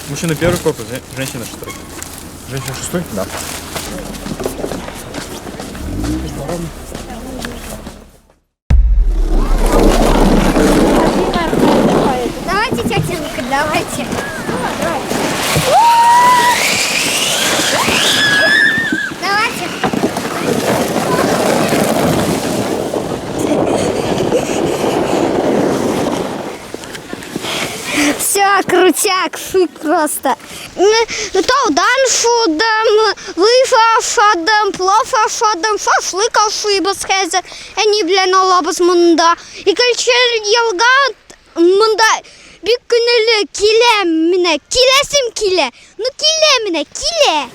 Мужчина первый корпус, женщина шестой. Женщина шестой? Да. Давайте, тетенька, давайте. Давайте. Все, крутяк, фу, просто. Таудан шудам, лифа шадам, плофа шадам, шашлыка шибас хезе, они бляна лабас мунда. И кальчер ялга мунда. Bir günlük kile mine, kilesim kile. Nu kile mine, kile.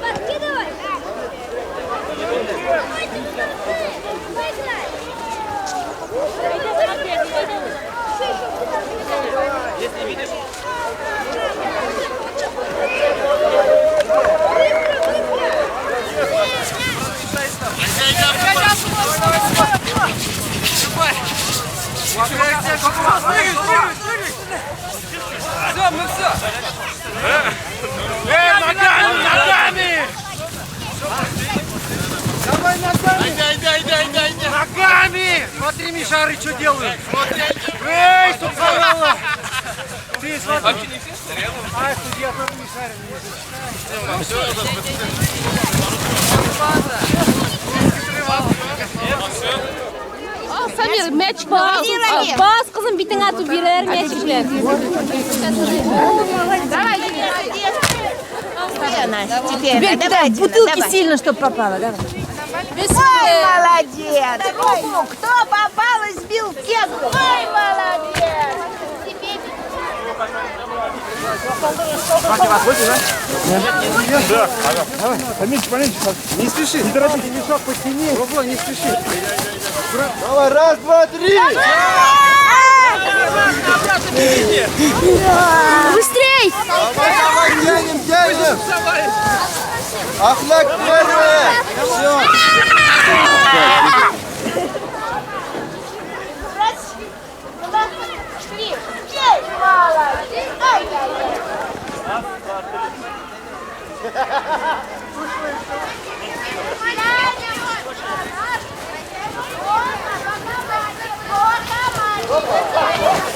Подкидывай. Если видишь. Все, мы все. Ногами! Давай ногами! Ногами! Смотри, Мишары, что делают? Эй, субханаллах! Ты смотри. Ай, судья, тоже Мишары. Samir, meç bas. Bas kızım bitin atı birer meçler. Теперь кидай бутылки сильно, чтобы попало. Давай. Ой, молодец! Руку, кто попал и сбил кегу? Ой, молодец! Маки, вас выйти, да? Да. Давай, поменьше, поменьше. Не спеши. Не торопись. Мешок потяни. Рубль, не спеши. Давай, раз, два, три. Быстрей! Давай, тянем. Ахляк первая. Все. Молодец!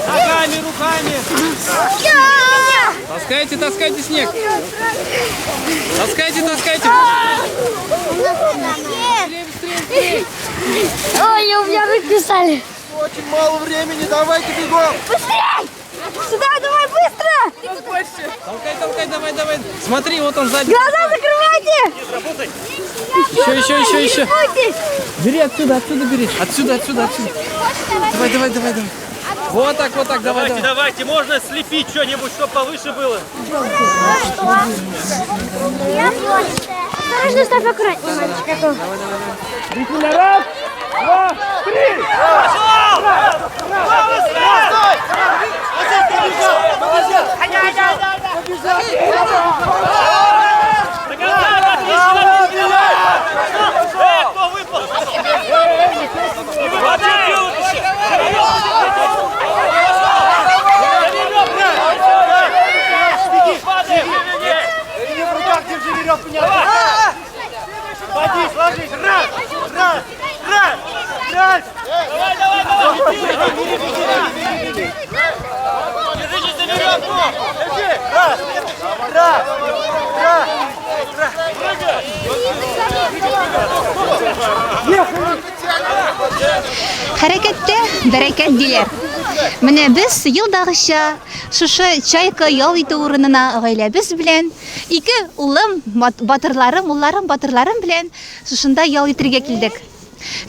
Ногами, руками. Таскайте снег. Таскайте. Ой, у меня руки сали. Очень мало времени, давайте бегом. Быстрей! Сюда, давай, быстро! Толкай, давай. Смотри, вот он сзади. Глаза закрывайте! Еще. Бери отсюда бери. Отсюда. Давай. Вот так, давай. Давайте, можно слепить что-нибудь, чтобы повыше было. Я осторожно, ставь аккуратнее, мальчик. Раз, два, три. Кто выпал? В руках держи веревку, не садись, ложись. Раз. Давай. Держитесь за веревку. Раз. Harekette bereket diler. Менә без елдагыча шушы чайка ял итү урынына гаиләбез белән, ике улым, батырларым, улларым, батырларым белән шушында ял итәргә килдек.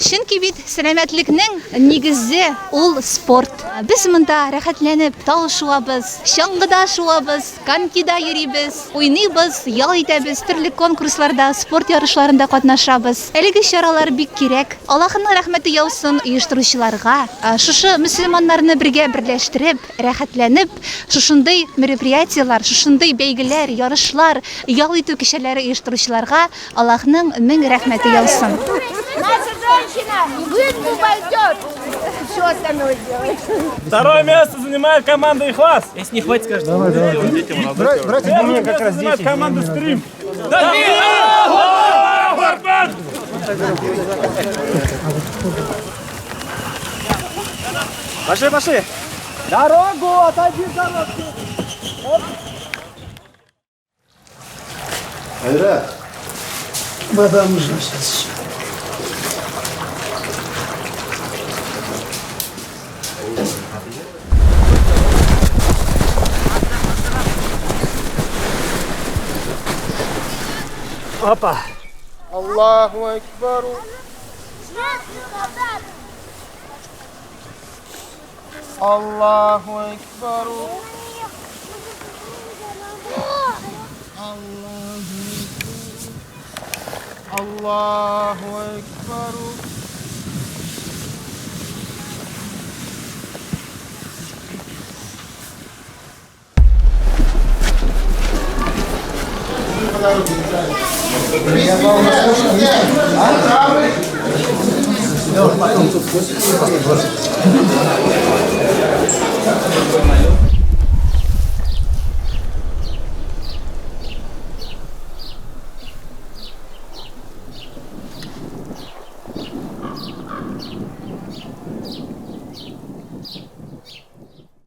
Чөнки бит сәламәтлекнең нигезе ул спорт. Без монда рәхәтләнеп тау шуабыз, чаңгыда шуабыз, конькида йөрибез, уйныйбыз, ял итәбез, төрле конкурсларда, спорт ярышларында катнашабыз. Әлеге чаралар бик кирәк. Аллаһның рәхмәте яусын оештыручыларга. Шушы мөселманнарны бергә берләштереп, рәхәтләнеп, шушындый мероприятиялар, шушындый бәйгеләр, ярышлар, ял итү кичәләре оештыручыларга Аллаһның мең рәхмәте яусын. Наша женщина в избу пойдет. Все остальное делает. Второе место занимает команда «Ихлас». Если не хватит, скажешь. Братья, мы как раз Занимает команда «Стрим». Пошли, пошли. Дорогу, отойди дорогу. Айрат. Вода нужна сейчас. Опа. Аллаху акбару. Аллаху акбару. Аллаху акбару.